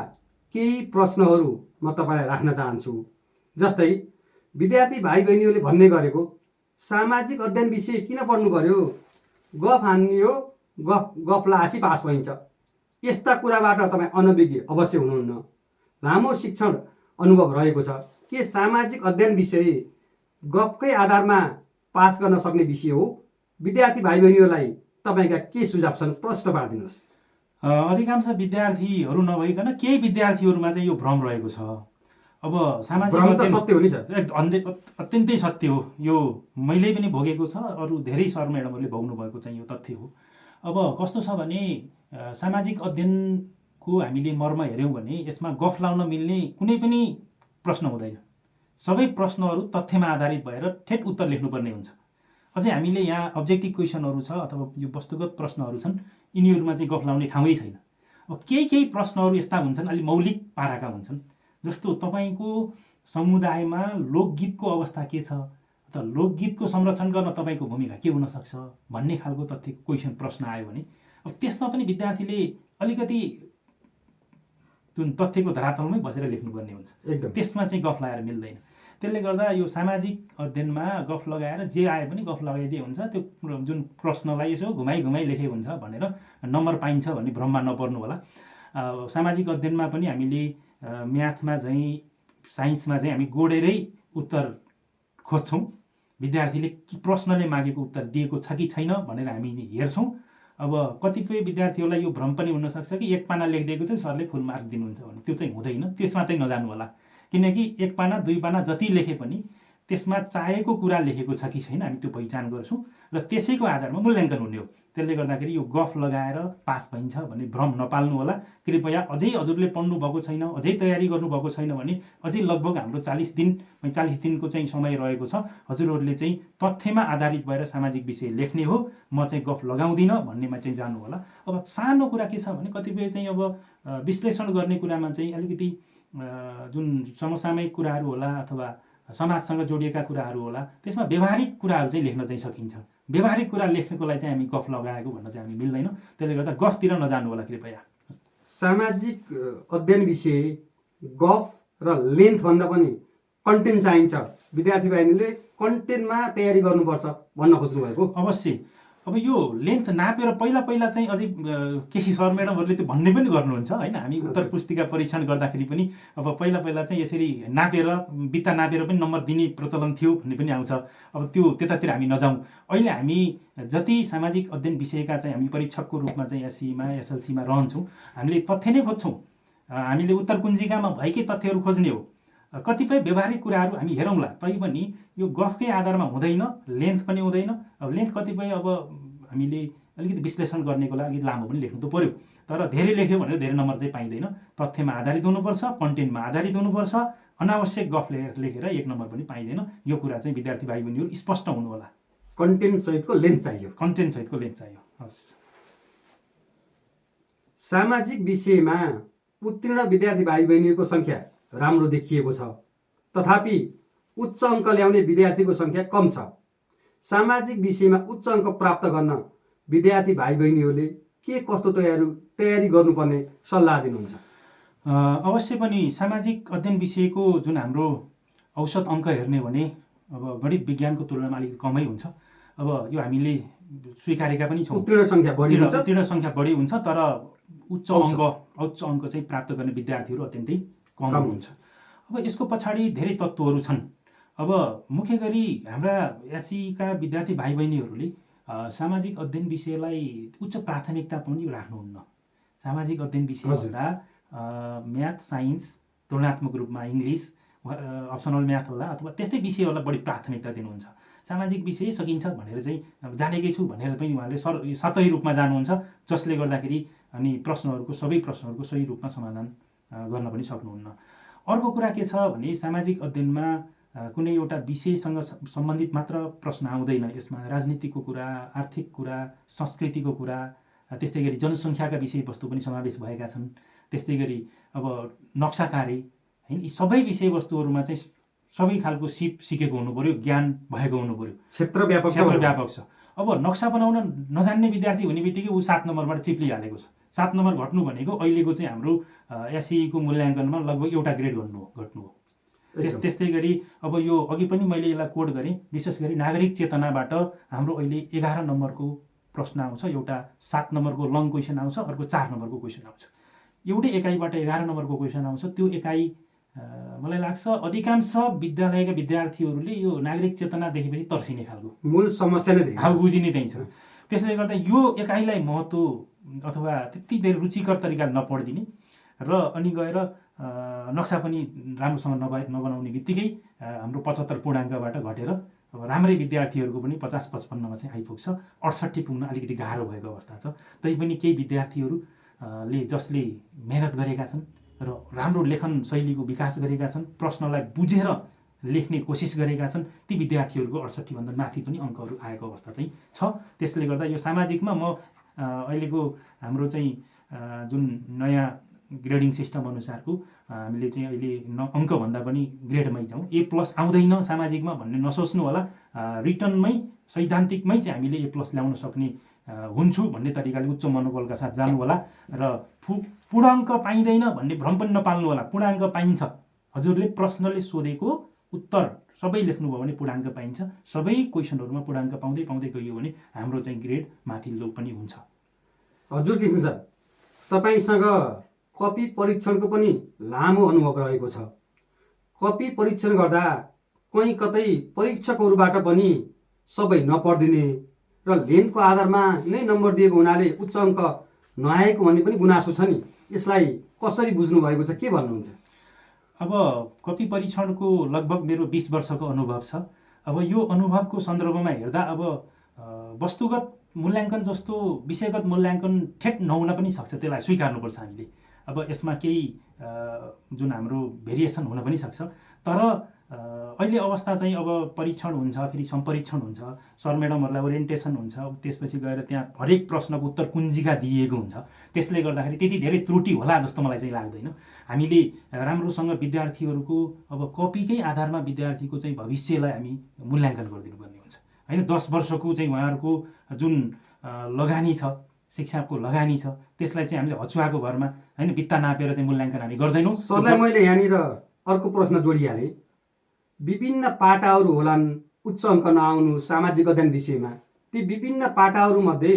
केही प्रश्नहरू म तपाईँलाई राख्न चाहन्छु। जस्तै विद्यार्थी भाइ बहिनीहरूले भन्ने गरेको सामाजिक अध्ययन विषय किन पढ्नु पर्यो, गफ हान्ने हो, गफ लासी पास भइन्छ यस्ता कुराबाट तपाईँ अनभिज्ञ अवश्य हुनुहुन्न। लामो शिक्षण अनुभव रहेको छ। के सामाजिक अध्ययन विषय गफकै आधारमा पास गर्न सक्ने विषय हो? विद्यार्थी भाइ बहिनीहरूलाई तपाईँका के सुझाव छन्? प्रश्न पारिदिनुहोस्। अधिकांश विद्यार्थीहरू नभइकन केही विद्यार्थीहरूमा चाहिँ यो भ्रम रहेको छ। अब सामाजिक भ्रम त अध्ययन सत्य हो नि सर। अत्यन्तै सत्य हो। यो मैले पनि भोगेको छ, अरू धेरै सर म्याडमहरूले भोग्नु भएको चाहिँ यो तथ्य हो। अब कस्तो छ भने सामाजिक अध्ययनको हामीले मर्म हेऱ्यौँ भने यसमा गफ लाउन मिल्ने कुनै पनि प्रश्न हुँदैन। सबै प्रश्नहरू तथ्यमा आधारित भएर ठेट उत्तर लेख्नुपर्ने हुन्छ। अझै हामीले यहाँ अब्जेक्टिभ क्वेसनहरू छ अथवा यो वस्तुगत प्रश्नहरू छन्, यिनीहरूमा चाहिँ गफ लाउने ठाउँै छैन। अब केही प्रश्नहरू यस्ता हुन्छन् अलि मौलिक पाराका हुन्छन्। जस्तो तपाईँको समुदायमा लोकगीतको अवस्था के छ अथवा लोकगीतको संरक्षण गर्न तपाईँको भूमिका के हुनसक्छ भन्ने खालको तथ्य क्वेसन प्रश्न आयो भने अब त्यसमा पनि विद्यार्थीले अलिकति जुन तथ्यको धरातलमै बसेर लेख्नुपर्ने हुन्छ। त्यसमा चाहिँ गफ लगाएर मिल्दैन। त्यसले गर्दा यो सामाजिक अध्ययनमा गफ लगाएर जे आए पनि गफ लगाइदिए हुन्छ। त्यो जुन प्रश्नलाई यसो घुमाइ लेखे हुन्छ भनेर नम्बर पाइन्छ भन्ने भ्रममा नपर्नु होला। सामाजिक अध्ययनमा पनि हामीले म्याथमा चाहिँ साइन्समा चाहिँ हामी गोडेरै उत्तर खोज्छौँ। विद्यार्थीले प्रश्नले मागेको उत्तर दिएको छ कि छैन भनेर हामी हेर्छौँ। अब कतिपय विद्यार्थीहरूलाई यो भ्रम पनि हुनसक्छ कि एक पाना लेखिदिएको चाहिँ सरले फुल मार्क दिनुहुन्छ भने। त्यो चाहिँ हुँदैन। त्यसमा चाहिँ नजानु होला। किनकि एक पाना दुई पाना जति लेखे पनि त्यसमा चाहेको कुरा लेखेको छ कि छैन हामी त्यो पहिचान गर्छौँ र त्यसैको आधारमा मूल्याङ्कन हुने हो। त्यसले गर्दाखेरि यो गफ लगाएर पास भइन्छ भन्ने भ्रम नपाल्नु होला। कृपया अझै हजुरले पढ्नु भएको छैन, अझै तयारी गर्नुभएको छैन भने अझै लगभग हाम्रो 40 दिनको चाहिँ समय रहेको छ। हजुरहरूले चाहिँ तथ्यमा आधारित भएर सामाजिक विषय लेख्ने हो, म चाहिँ गफ लगाउँदिनँ भन्नेमा चाहिँ जानु होला। अब सानो कुरा के छ भने कतिपय चाहिँ अब विश्लेषण गर्ने कुरामा चाहिँ अलिकति जुन समसामयिक कुराहरू होला अथवा समाजसँग जोडिएका कुराहरू होला त्यसमा व्यवहारिक कुराहरू चाहिँ लेख्न चाहिँ सकिन्छ। व्यवहारिक कुरा लेख्नको लागि चाहिँ हामी गफ लगाएको भन्न चाहिँ हामी मिल्दैन। त्यसले गर्दा गफतिर नजानु होला कृपया। सामाजिक अध्ययन विषय गफ र लेन्थभन्दा पनि कन्टेन्ट चाहिन्छ। विद्यार्थी बहिनीले कन्टेन्टमा तयारी गर्नुपर्छ भन्न खोज्नु भएको? अवश्य। अब यो लेन्थ नापेर पहिला चाहिँ अझै केही सर म्याडमहरूले त्यो भन्ने पनि गर्नुहुन्छ होइन। हामी उत्तर पुस्तिका परीक्षण गर्दाखेरि पनि अब पहिला चाहिँ यसरी नापेर बित्ता नापेर पनि नम्बर दिने प्रचलन थियो भन्ने पनि आउँछ। अब त्यो त्यतातिर हामी नजाउँ। अहिले हामी जति सामाजिक अध्ययन विषयका चाहिँ हामी परीक्षकको रूपमा चाहिँ एससीमा एसएलसीमा रहन्छौँ, हामीले तथ्य नै खोज्छौँ। हामीले उत्तर कुञ्जिकामा भएकै तथ्यहरू खोज्ने हो। कतिपय व्यवहारिक कुराहरू हामी हेरौँला, तैपनि यो गफकै आधारमा हुँदैन, लेन्थ पनि हुँदैन। अब लेन्थ कतिपय अब हामीले अलिकति विश्लेषण गर्नेको लागि अलिकति लामो पनि लेख्नु त पर्यो, तर धेरै लेख्यो भनेर धेरै नम्बर चाहिँ पाइँदैन। तथ्यमा आधारित हुनुपर्छ, कन्टेन्टमा आधारित हुनुपर्छ। अनावश्यक गफ लेखेर एक नम्बर पनि पाइँदैन। यो कुरा चाहिँ विद्यार्थी भाइ बहिनीहरू स्पष्ट हुनु होला। कन्टेन्ट सहितको लेन्थ चाहियो। कन्टेन्ट सहितको लेन्थ चाहियो। हस्। सामाजिक विषयमा उत्तीर्ण विद्यार्थी भाइ बहिनीहरूको सङ्ख्या राम्रो देखिएको छ, तथापि उच्च अङ्क ल्याउने विद्यार्थीको सङ्ख्या कम छ। सामाजिक विषयमा उच्च अङ्क प्राप्त गर्न विद्यार्थी भाइ बहिनीहरूले के कस्तो तयारी गर्नुपर्ने सल्लाह दिनुहुन्छ? अवश्य पनि सामाजिक अध्ययन विषयको जुन हाम्रो औसत अङ्क हेर्ने भने अब गणित विज्ञानको तुलनामा अलिकति कमै हुन्छ। अब यो हामीले स्वीकारेका पनि छौँ। उत्तीर्ण सङ्ख्या बढी हुन्छ, तर उच्च अङ्क चाहिँ प्राप्त गर्ने विद्यार्थीहरू अत्यन्तै कम हुन्छ। अब यसको पछाडि धेरै तत्त्वहरू छन्। अब मुख्य गरी हाम्रा एससीका विद्यार्थी भाइ बहिनीहरूले सामाजिक अध्ययन विषयलाई उच्च प्राथमिकता पनि राख्नुहुन्न। सामाजिक अध्ययन विषय भन्दा म्याथ, साइन्स, तुलनात्मक रूपमा इङ्ग्लिस, अप्सनल म्याथ होला अथवा त्यस्तै विषयहरूलाई बढी प्राथमिकता दिनुहुन्छ। सामाजिक विषय सकिन्छ भनेर चाहिँ जानेकै छु भनेर पनि उहाँले सतही रूपमा जानुहुन्छ, जसले गर्दाखेरि अनि सबै प्रश्नहरूको सही रूपमा समाधान गर्न पनि सक्नुहुन्न। अर्को कुरा के छ भने सामाजिक अध्ययनमा कुनै एउटा विषयसँग सम्बन्धित मात्र प्रश्न आउँदैन। यसमा राजनीतिको कुरा, आर्थिक कुरा, संस्कृतिको कुरा, त्यस्तै गरी जनसङ्ख्याका विषयवस्तु पनि समावेश भएका छन्। त्यस्तै गरी अब नक्सा कार्य हैन, यी सबै विषयवस्तुहरूमा चाहिँ सबै खालको सिकेको हुनु पर्यो, ज्ञान भएको हुनु पर्यो। क्षेत्र व्यापक छ। अब नक्सा बनाउन नजान्ने विद्यार्थी हुने बित्तिकै ऊ 7 नम्बरबाट चिप्लिहालेको छ। 7 नम्बर घट्नु भनेको अहिलेको चाहिँ हाम्रो एससीको मूल्याङ्कनमा लगभग एउटा ग्रेड घट्नु हो। त्यस्तै गरी अब यो अघि पनि मैले यसलाई कोड गरेँ, विशेष गरी नागरिक चेतनाबाट हाम्रो अहिले 11 नम्बरको प्रश्न आउँछ, एउटा 7 नम्बरको लङ क्वेसन आउँछ, अर्को 4 नम्बरको क्वेसन आउँछ। एउटै एकाइबाट 11 नम्बरको क्वेसन आउँछ। त्यो एकाइ मलाई लाग्छ अधिकांश विद्यालयका विद्यार्थीहरूले यो नागरिक चेतना देखेपछि तर्सिने खालको मूल समस्या नै हाउ बुझिने त्यही छ। त्यसले गर्दा यो एकाइलाई महत्त्व अथवा त्यति धेरै रुचिकर तरिकाले नपढिदिने र अनि गएर नक्सा पनि राम्रोसँग नबनाउने बित्तिकै हाम्रो 75 पूर्णाङ्कबाट घटेर अब राम्रै विद्यार्थीहरूको पनि 50-55मा चाहिँ आइपुग्छ। 68 पुग्न अलिकति गाह्रो भएको अवस्था छ। तैपनि केही विद्यार्थीहरूले जसले मेहनत गरेका छन् र राम्रो लेखन शैलीको विकास गरेका छन्, प्रश्नलाई बुझेर लेख्ने कोसिस गरेका छन्, ती विद्यार्थीहरूको 68 भन्दा माथि पनि अङ्कहरू आएको अवस्था चाहिँ छ। त्यसले गर्दा यो सामाजिकमा म अहिलेको हाम्रो चाहिँ जुन नयाँ ग्रेडिङ सिस्टम अनुसारको हामीले चाहिँ अहिले अङ्कभन्दा पनि ग्रेडमै जाउँ, A+ आउँदैन सामाजिकमा भन्ने नसोच्नु होला। रिटर्नमै सैद्धान्तिकमै चाहिँ हामीले A+ ल्याउन सक्ने हुन्छु भन्ने तरिकाले उच्च मनोबलका साथ जानु होला र पूर्णाङ्क पाइँदैन भन्ने भ्रम पनि नपाल्नु होला। पूर्णाङ्क पाइन्छ। हजुरले प्रश्नले सोधेको उत्तर सबै लेख्नुभयो भने पूर्णाङ्क पाइन्छ। सबै क्वेसनहरूमा पूर्णाङ्क पाउँदै पाउँदै गइयो भने हाम्रो चाहिँ ग्रेड माथिल्लो पनि हुन्छ। हजुर कृष्ण सर, तपाईँसँग कपी परीक्षणको पनि लामो अनुभव रहेको छ। कपी परीक्षण गर्दा कहीँ कतै परीक्षकहरूबाट पनि सबै नपढिदिने र लेन्थको आधारमा नै नम्बर दिएको हुनाले उच्च अङ्क नआएको भन्ने पनि गुनासो छ नि, यसलाई कसरी बुझ्नु भएको छ, के भन्नुहुन्छ? अब कपी परीक्षणको लगभग मेरो 20 वर्षको अनुभव छ। अब यो अनुभवको सन्दर्भमा हेर्दा अब वस्तुगत मूल्याङ्कन जस्तो विषयगत मूल्याङ्कन ठेट नहुन पनि सक्छ, त्यसलाई स्वीकार्नुपर्छ हामीले। अब यसमा केही जुन हाम्रो भेरिएसन हुन पनि सक्छ। तर अहिले अवस्था चाहिँ अब परीक्षण हुन्छ, फेरि सम्परीक्षण हुन्छ, सर म्याडमहरूलाई ओरिएन्टेसन हुन्छ, त्यसपछि गएर त्यहाँ हरेक प्रश्नको उत्तर कुञ्जिका दिएको हुन्छ। त्यसले गर्दाखेरि त्यति धेरै त्रुटि होला जस्तो मलाई चाहिँ लाग्दैन। हामीले राम्रोसँग विद्यार्थीहरूको अब कपीकै आधारमा विद्यार्थीको चाहिँ भविष्यलाई हामी मूल्याङ्कन गरिदिनुपर्ने हुन्छ होइन। 10 वर्षको चाहिँ उहाँहरूको जुन लगानी छ, शिक्षाको लगानी छ, त्यसलाई चाहिँ हामीले हचुवाको भरमा होइन बित्ता नापेर चाहिँ मूल्याङ्कन हामी गर्दैनौँ। सरलाई मैले यहाँनिर अर्को प्रश्न जोडिहालेँ। विभिन्न पाटाहरू होलान् उच्च अङ्क नआउनु सामाजिक अध्ययन विषयमा, ती विभिन्न पाटाहरूमध्ये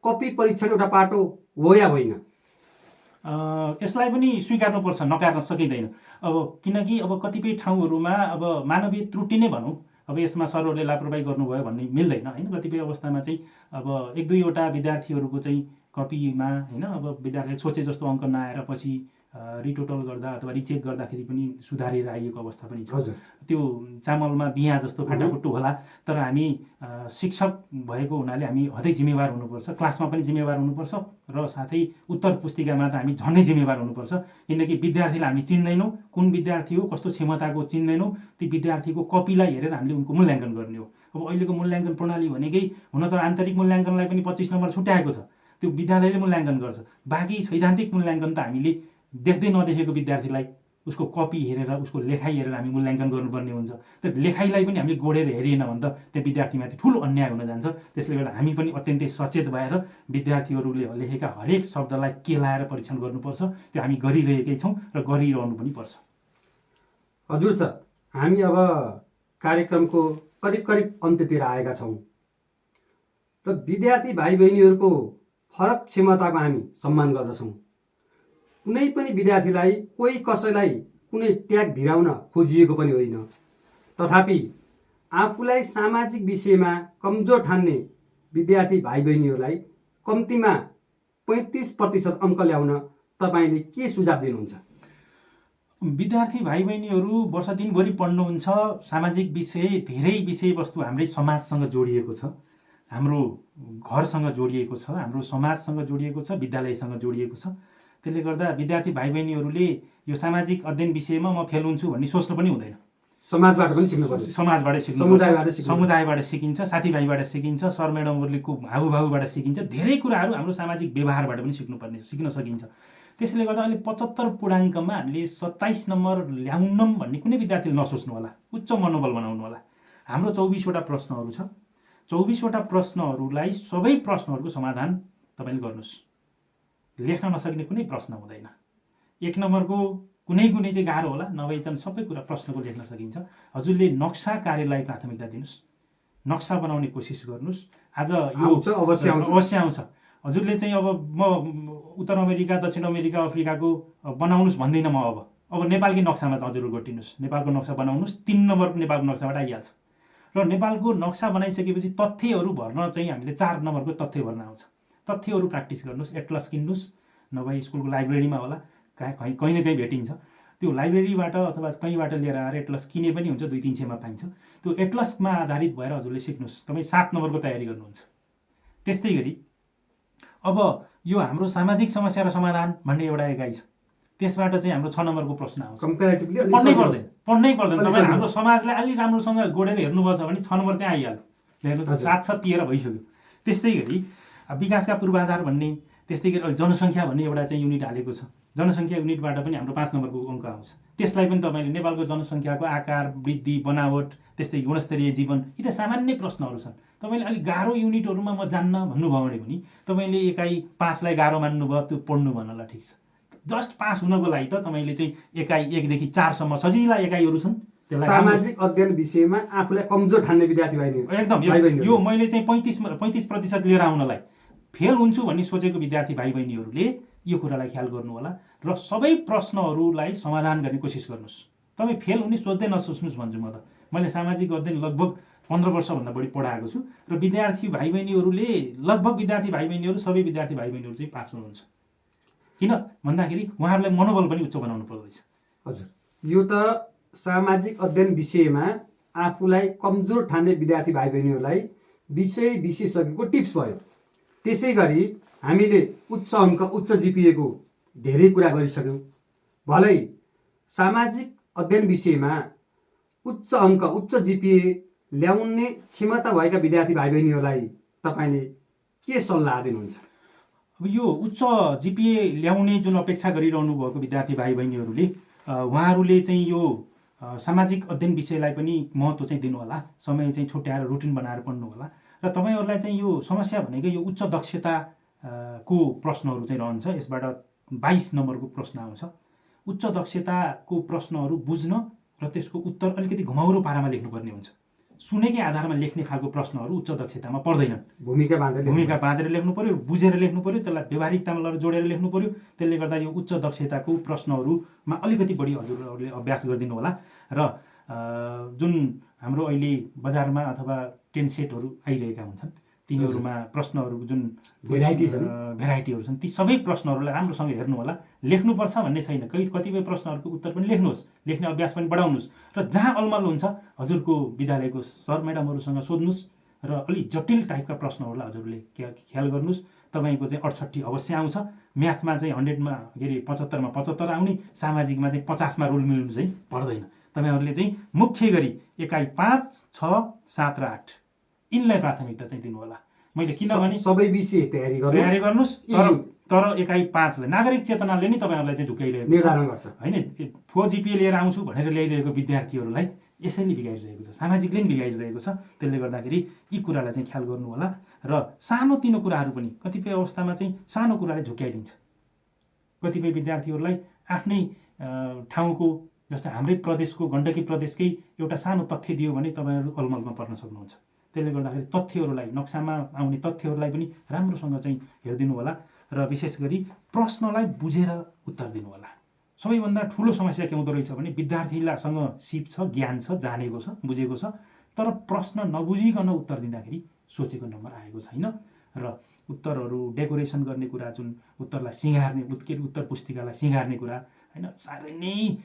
कपी परीक्षण एउटा पाटो हो या होइन? यसलाई पनि स्वीकार्नुपर्छ, नकार्न सकिँदैन। अब किनकि अब कतिपय ठाउँहरूमा अब मानवीय त्रुटि नै भनौँ, अब यसमा सरहरूले लापरवाही गर्नुभयो भन्ने मिल्दैन होइन। कतिपय अवस्थामा चाहिँ अब 1-2वटा विद्यार्थीहरूको चाहिँ कपीमा होइन अब विद्यार्थीले सोचे जस्तो अङ्क नआएर पछि रिटोटल गर्दा अथवा रिचेक गर्दाखेरि पनि सुधारेर आइएको अवस्था पनि छ। त्यो चामलमा बिहा जस्तो फाटाफुट्टु होला। तर हामी शिक्षक भएको हुनाले हामी हदै जिम्मेवार हुनुपर्छ, क्लासमा पनि जिम्मेवार हुनुपर्छ र साथै उत्तर पुस्तिकामा त हामी झनै जिम्मेवार हुनुपर्छ। किनकि विद्यार्थीलाई हामी चिन्दैनौँ, कुन विद्यार्थी हो, कस्तो क्षमताको चिन्दैनौँ। ती विद्यार्थीको कपीलाई हेरेर हामीले उनको मूल्याङ्कन गर्ने हो। अब अहिलेको मूल्याङ्कन प्रणाली भनेकै हुन त आन्तरिक मूल्याङ्कनलाई पनि 25 नम्बर छुट्याएको छ, त्यो विद्यालयले मूल्याङ्कन गर्छ। बाँकी सैद्धान्तिक मूल्याङ्कन त हामीले देख्दै नदेखेको विद्यार्थीलाई उसको कपी हेरेर उसको लेखाइ हेरेर हामी मूल्याङ्कन गर्नुपर्ने हुन्छ। त्यो लेखाइलाई पनि हामीले गोडेर हेरिएन भने त त्यो विद्यार्थीमाथि ठुलो अन्याय हुन जान्छ। त्यसले गर्दा हामी पनि अत्यन्तै सचेत भएर विद्यार्थीहरूले लेखेका हरेक शब्दलाई केलाएर परीक्षण गर्नुपर्छ। त्यो हामी गरिरहेकै छौँ र गरिरहनु पनि पर्छ। हजुर सर, हामी अब कार्यक्रमको करिब अन्त्यतिर आएका छौँ र विद्यार्थी भाइ बहिनीहरूको फरक क्षमताको हामी सम्मान गर्दछौँ। कुनै पनि विद्यार्थीलाई कोही कसैलाई कुनै ट्याग भिराउन खोजिएको पनि होइन। तथापि आफूलाई सामाजिक विषयमा कमजोर ठान्ने विद्यार्थी भाइ बहिनीहरूलाई कम्तीमा 35% अङ्क ल्याउन तपाईँले के सुझाव दिनुहुन्छ? विद्यार्थी भाइ बहिनीहरू वर्ष दिनभरि पढ्नुहुन्छ। सामाजिक विषय धेरै विषयवस्तु हाम्रै समाजसँग जोडिएको छ, हाम्रो घरसँग जोडिएको छ, हाम्रो समाजसँग जोडिएको छ, विद्यालयसँग जोडिएको छ। त्यसले गर्दा विद्यार्थी भाइ बहिनीहरूले यो सामाजिक अध्ययन विषयमा म फेल हुन्छु भन्ने सोच्नु पनि हुँदैन। समाजबाट पनि सिक्नुपर्छ, समाजबाट सिक्नु, समुदायबाट सिकिन्छ, साथीभाइबाट सिकिन्छ, सर म्याडमहरूको हाउभाउबाट सिकिन्छ। धेरै कुराहरू हाम्रो सामाजिक व्यवहारबाट पनि सिक्न सकिन्छ। त्यसले गर्दा अहिले 75 पूर्णाङ्कमा हामीले 27 नम्बर ल्याउनौँ भन्ने कुनै विद्यार्थीले नसोच्नु होला, उच्च मनोबल बनाउनु होला। हाम्रो 24वटा प्रश्नहरू छ। 24वटा प्रश्नहरूलाई सबै प्रश्नहरूको समाधान तपाईँले गर्नुहोस्। लेख्न नसक्ने कुनै प्रश्न हुँदैन। 1 नम्बरको कुनै चाहिँ गाह्रो होला, नभए चाहिँ सबै कुरा प्रश्नको लेख्न सकिन्छ। हजुरले नक्सा कार्यलाई प्राथमिकता दिनुहोस्। नक्सा बनाउने कोसिस गर्नुहोस्। आज यो आउँछ, अवश्य आउँछ। अवश्य आउँछ। हजुरले चाहिँ अब म उत्तर अमेरिका, दक्षिण अमेरिका, अफ्रिकाको बनाउनुहोस् भन्दिनँ म। अब नेपालकै नक्सामा त हजुर गोटिनुहोस्, नेपालको नक्सा बनाउनुहोस्, 3 नम्बरको नेपालको नक्साबाट आइहाल्छ। र नेपालको नक्सा बनाइसकेपछि तथ्यहरू भर्न चाहिँ हामीले 4 नम्बरको तथ्य भर्न आउँछ। तथ्यहरू प्र्याक्टिस गर्नुहोस्, एटलस किन्नुहोस्, नभए स्कुलको लाइब्रेरीमा होला, कहीँ न कहीँ भेटिन्छ। त्यो लाइब्रेरीबाट अथवा कहीँबाट लिएर आएर एटलस किने पनि हुन्छ, 200-300 पाइन्छ। त्यो एटलसमा आधारित भएर हजुरले सिक्नुहोस्। तपाईँ 7 नम्बरको तयारी गर्नुहुन्छ। त्यस्तै गरी अब यो हाम्रो सामाजिक समस्या र समाधान भन्ने एउटा एकाइ छ, त्यसबाट चाहिँ हाम्रो 6 नम्बरको प्रश्न आउँछ। कम्पेरेटिभली पढ्नै पर्दैन। तपाईँ हाम्रो समाजलाई अलि राम्रोसँग गोडेर हेर्नुभएको छ भने 6 नम्बर त्यहाँ आइहाल्यो। हेर्नुहोस्, 7 छ 13 भइसक्यो। त्यस्तै गरी विकासका पूर्वाधार भन्ने, त्यस्तै गरी जनसङ्ख्या भन्ने एउटा चाहिँ युनिट हालेको छ। जनसङ्ख्या युनिटबाट पनि हाम्रो 5 नम्बरको अङ्क आउँछ। त्यसलाई पनि तपाईँले नेपालको जनसङ्ख्याको आकार, वृद्धि, बनावट, त्यस्तै गुणस्तरीय जीवन, यी त सामान्य प्रश्नहरू छन्। तपाईँले अलिक गाह्रो युनिटहरूमा म जान्न भन्नुभयो भने पनि तपाईँले एकाइ 5लाई गाह्रो मान्नुभयो, त्यो पढ्नु भन्नलाई ठिक छ। जस्ट पास हुनको लागि त तपाईँले चाहिँ एकाइ 1 देखि 4 सम्म सजिला एकाइहरू छन्। सामाजिक अध्ययन विषयमा आफूलाई कमजोर ठान्ने विद्यार्थी एकदम यो मैले चाहिँ 35% लिएर आउनलाई फेल हुन्छु भन्ने सोचेको विद्यार्थी भाइ बहिनीहरूले यो कुरालाई ख्याल गर्नु होला र सबै प्रश्नहरूलाई समाधान गर्ने कोसिस गर्नुहोस्। तपाईँ फेल हुने सोच्दै नसोच्नुहोस् भन्छु म त। मैले सामाजिक अध्ययन लगभग 15 वर्षभन्दा बढी पढाएको छु र विद्यार्थी भाइ बहिनीहरूले लगभग सबै विद्यार्थी भाइ बहिनीहरू चाहिँ पास हुनुहुन्छ। किन भन्दाखेरि उहाँहरूलाई मनोबल पनि उच्च बनाउनु पर्दछ। हजुर, यो त सामाजिक अध्ययन विषयमा आफूलाई कमजोर ठान्ने विद्यार्थी भाइ बहिनीहरूलाई विषय विशेषज्ञको टिप्स भयो। त्यसै गरी हामीले उच्च अङ्क, उच्च जिपिएको धेरै कुरा गरिसक्यौँ। भलै सामाजिक अध्ययन विषयमा उच्च अङ्क, उच्च जिपिए ल्याउने क्षमता भएका विद्यार्थी भाइ बहिनीहरूलाई तपाईँले के सल्लाह दिनुहुन्छ? अब यो उच्च जिपिए ल्याउने जुन अपेक्षा गरिरहनु भएको विद्यार्थी भाइ बहिनीहरूले उहाँहरूले चाहिँ यो सामाजिक अध्ययन विषयलाई पनि महत्त्व चाहिँ दिनु होला। समय चाहिँ छुट्याएर रुटिन बनाएर पढ्नु होला र तपाईँहरूलाई चाहिँ यो समस्या भनेको यो उच्च दक्षता को प्रश्नहरू चाहिँ रहन्छ। यसबाट 22 नम्बरको प्रश्न आउँछ। उच्च दक्षताको प्रश्नहरू बुझ्न र त्यसको उत्तर अलिकति घुमाउरो पारामा लेख्नुपर्ने हुन्छ। सुनेकै आधारमा लेख्ने खालको प्रश्नहरू उच्च दक्षतामा पर्दैनन्। भूमिका बाँधेर लेख्नु पर्यो, बुझेर लेख्नु पर्यो, त्यसलाई व्यवहारिकतामा लगेर जोडेर लेख्नु पर्यो। त्यसले गर्दा यो उच्च दक्षताको प्रश्नहरूमा अलिकति बढी हजुरहरूले अभ्यास गरिदिनु होला। र जुन हाम्रो अहिले बजारमा अथवा 10 सेटहरू आइरहेका हुन्छन्, तिनीहरूमा प्रश्नहरू जुन भेराइटीहरू छन्, ती सबै प्रश्नहरूलाई राम्रोसँग हेर्नु होला। लेख्नुपर्छ भन्ने छैन, कतिपय प्रश्नहरूको उत्तर पनि लेख्नुहोस्, लेख्ने अभ्यास पनि बढाउनुहोस् र जहाँ अलमल हुन्छ हजुरको विद्यालयको सर म्याडमहरूसँग सोध्नुहोस् र अलिक जटिल टाइपका प्रश्नहरूलाई हजुरले ख्याल गर्नुहोस्। तपाईँको चाहिँ 68 अवश्य आउँछ। म्याथमा चाहिँ 100मा 75मा 75 आउने, सामाजिकमा चाहिँ 50मा रुल मिल्नु चाहिँ पर्दैन। तपाईँहरूले चाहिँ मुख्य गरी एकाइ 5, 6, 7 र 8 यिनलाई प्राथमिकता चाहिँ दिनु होला। मैले किनभने सबै विषय तयारी गर्नुहोस्, तर एकाइ 5लाई नागरिक चेतनाले नै तपाईँहरूलाई चाहिँ झुकाइरहेको निर्धारण गर्छ होइन। 4 जिपिए लिएर आउँछु भनेर ल्याइरहेको विद्यार्थीहरूलाई यसैले बिगाइरहेको छ, सामाजिकले पनि बिगाइरहेको छ। त्यसले गर्दाखेरि यी कुरालाई चाहिँ ख्याल गर्नु होला र सानोतिनो कुराहरू पनि कतिपय अवस्थामा चाहिँ सानो कुराले झुक्याइदिन्छ। कतिपय विद्यार्थीहरूलाई आफ्नै ठाउँको, जस्तै हाम्रै प्रदेशको गण्डकी प्रदेशकै एउटा सानो तथ्य दियो भने तपाईँहरू अलमलमा पर्न सक्नुहुन्छ। त्यसले गर्दाखेरि तथ्यहरूलाई, नक्सामा आउने तथ्यहरूलाई पनि राम्रोसँग चाहिँ हेरिदिनु होला र विशेष गरी प्रश्नलाई बुझेर उत्तर दिनु होला। सबैभन्दा ठुलो समस्या के हुँदो रहेछ भने विद्यार्थीसँग सिप छ, ज्ञान छ, जानेको छ, बुझेको छ, तर प्रश्न नबुझिकन उत्तर दिँदाखेरि सोचेको नम्बर आएको छैन र उत्तरहरू डेकोरेसन गर्ने कुरा, जुन उत्तरलाई सिँगार्ने, उत्तर पुस्तिकालाई सिँगार्ने कुरा होइन, साह्रै नै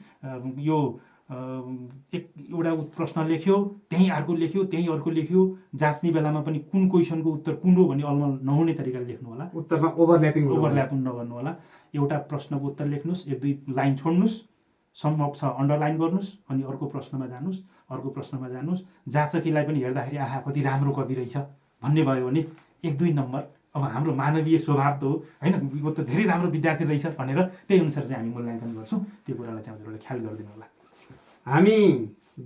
यो एउटा प्रश्न लेख्यो, त्यहीँ अर्को लेख्यो, त्यहीँ अर्को लेख्यो, जाँच्ने बेलामा पनि कुन क्वेसनको उत्तर कुन हो भन्ने अलमल नहुने तरिकाले लेख्नु होला। उत्तरमा ओभरल्यापिङ नगर्नु होला। एउटा प्रश्नको उत्तर लेख्नुहोस्, 1-2 लाइन छोड्नुहोस्, सम अफ छ अन्डरलाइन गर्नुहोस्, अनि अर्को प्रश्नमा जानुहोस्। जाँचकीलाई पनि हेर्दाखेरि आहा कति राम्रो कवि रहेछ भन्ने भयो भने 1-2 नम्बर। अब हाम्रो मानवीय स्वभाव त हो होइन, यो त धेरै राम्रो विद्यार्थी रहेछ भनेर त्यही अनुसार चाहिँ हामी मूल्याङ्कन गर्छौँ। त्यो कुरालाई चाहिँ हजुरहरूले ख्याल गरिदिनु होला। हामी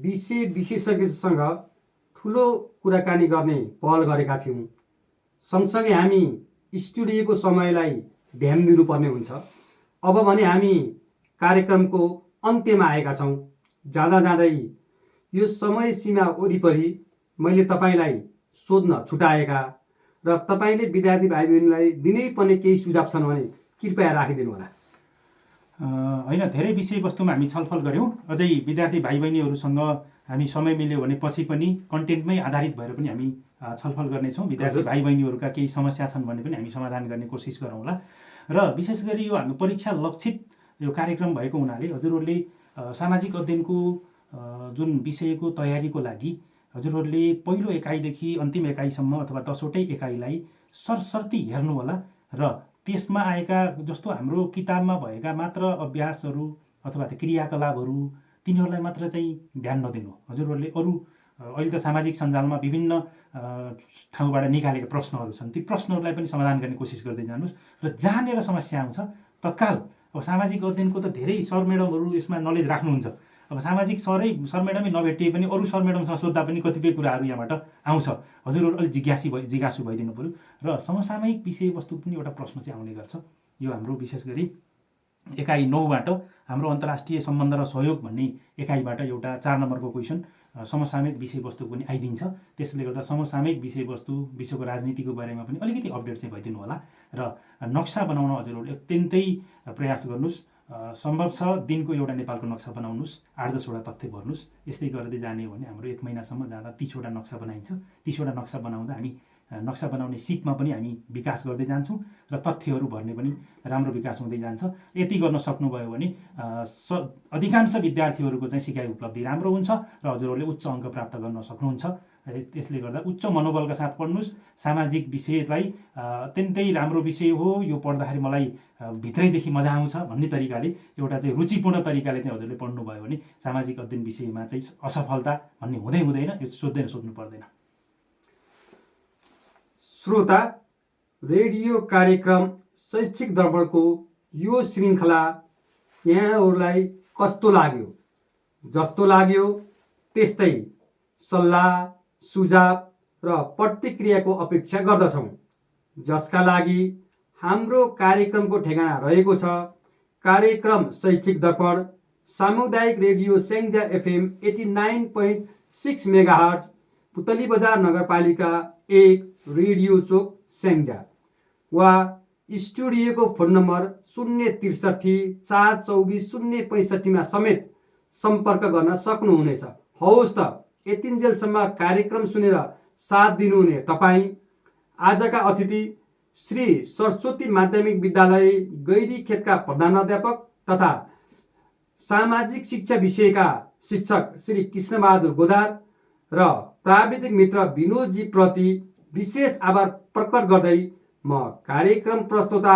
विषय विशेषज्ञसँग ठुलो कुराकानी गर्ने पहल गरेका थियौँ। सँगसँगै हामी स्टुडियोको समयलाई ध्यान दिनुपर्ने हुन्छ। अब भने हामी कार्यक्रमको अन्त्यमा आएका छौँ। जाँदा यो समय सीमा वरिपरि मैले तपाईँलाई सोध्न छुटाएका र तपाईँले विद्यार्थी भाइ बहिनीलाई दिनै पर्ने केही सुझाव छन् भने कृपया राखिदिनु होला। होइन, धेरै विषयवस्तुमा हामी छलफल गऱ्यौँ। अझै विद्यार्थी भाइ बहिनीहरूसँग हामी समय मिल्यो भने पछि पनि कन्टेन्टमै आधारित भएर पनि हामी छलफल गर्नेछौँ। विद्यार्थी भाइ बहिनीहरूका केही समस्या छन् भने पनि हामी समाधान गर्ने कोसिस गरौँला। र विशेष गरी यो हाम्रो परीक्षा लक्षित यो कार्यक्रम भएको हुनाले हजुरहरूले सामाजिक अध्ययनको जुन विषयको तयारीको लागि हजुरहरूले पहिलो एकाइदेखि अन्तिम एकाइसम्म अथवा 10वटै एकाइलाई सरसर्ती हेर्नु होला र त्यसमा आएका जस्तो हाम्रो किताबमा भएका मात्र अभ्यासहरू अथवा क्रियाकलापहरू तिनीहरूलाई मात्र चाहिँ ध्यान नदिनु। हजुरहरूले अरू अहिले त सामाजिक सञ्जालमा विभिन्न ठाउँबाट निकालेका प्रश्नहरू छन्, ती प्रश्नहरूलाई पनि समाधान गर्ने कोसिस गर्दै जानुहोस्। र जहाँनिर समस्या आउँछ तत्काल, अब सामाजिक अध्ययनको त धेरै सर म्याडमहरू यसमा नलेज राख्नुहुन्छ। अब सामाजिक सर म्याडमै नभेटिए पनि अरू सर म्याडमसँग सोद्धा पनि कतिपय कुराहरू यहाँबाट आउँछ। हजुरहरू अलिक जिज्ञासु भइदिनु पऱ्यो। र समसामयिक विषयवस्तु पनि एउटा प्रश्न चाहिँ आउने गर्छ। यो हाम्रो विशेष गरी एकाइ 9बाट हाम्रो अन्तर्राष्ट्रिय सम्बन्ध र सहयोग भन्ने एकाइबाट एउटा 4 नम्बरको क्वेसन समसामयिक विषयवस्तु पनि आइदिन्छ। त्यसले गर्दा समसामयिक विषयवस्तु, विश्वको राजनीतिको बारेमा पनि अलिकति अपडेट चाहिँ भइदिनु होला। र नक्सा बनाउन हजुरहरूले अत्यन्तै प्रयास गर्नुहोस्। सम्भव छ दिनको एउटा नेपालको नक्सा बनाउनुहोस्, 8-10वटा तथ्य भर्नुहोस्। यस्तै गर्दै जाने हो भने हाम्रो 1 महिनासम्म जाँदा 30वटा नक्सा बनाइन्छ। 30वटा नक्सा बनाउँदा हामी नक्सा बनाउने सिपमा पनि हामी विकास गर्दै जान्छौँ र तथ्यहरू भर्ने पनि राम्रो विकास हुँदै जान्छ। यति गर्न सक्नुभयो भने अधिकांश विद्यार्थीहरूको चाहिँ सिकाइ उपलब्धि राम्रो हुन्छ र हजुरहरूले उच्च अङ्क प्राप्त गर्न सक्नुहुन्छ। त्यसले गर्दा उच्च मनोबलका साथ पढ्नुहोस्। सामाजिक विषयलाई अत्यन्तै राम्रो विषय हो, यो पढ्दाखेरि मलाई भित्रैदेखि मजा आउँछ भन्ने तरिकाले, एउटा चाहिँ रुचिपूर्ण तरिकाले चाहिँ हजुरले पढ्नुभयो भने सामाजिक अध्ययन विषयमा चाहिँ असफलता भन्ने हुँदैन। यो सोध्नु पर्दैन। श्रोता, रेडियो कार्यक्रम शैक्षिक दर्पणको यो श्रृङ्खला यहाँहरूलाई कस्तो लाग्यो? जस्तो लाग्यो त्यस्तै सल्लाह, सुझाव र प्रतिक्रियाको अपेक्षा गर्दछौँ, जसका लागि हाम्रो कार्यक्रमको ठेगाना रहेको छ कार्यक्रम शैक्षिक दर्पण, सामुदायिक रेडियो स्याङ्जा FM 89.6 मेगाहर्ज, पुतली बजार नगरपालिका 1, रेडियो चोक, स्याङ्जा, वा स्टुडियोको फोन नम्बर 063 424 065 मा समेत सम्पर्क गर्न सक्नुहुनेछ। हवस् त, यतिन्जेलसम्म कार्यक्रम सुनेर साथ दिनुहुने तपाईँ, आजका अतिथि श्री सरस्वती माध्यमिक विद्यालय गैरीखेतका प्रधानाध्यापक तथा सामाजिक शिक्षा विषयका शिक्षक श्री कृष्णबहादुर गोदार र प्राविधिक मित्र विनोदजी प्रति विशेष आभार प्रकट गर्दै म कार्यक्रम प्रस्तोता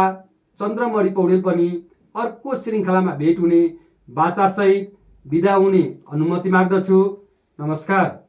चन्द्रमणि पौडेल पनि अर्को श्रृङ्खलामा भेट हुने बाचासहित बिदा हुने अनुमति माग्दछु। नमस्कार।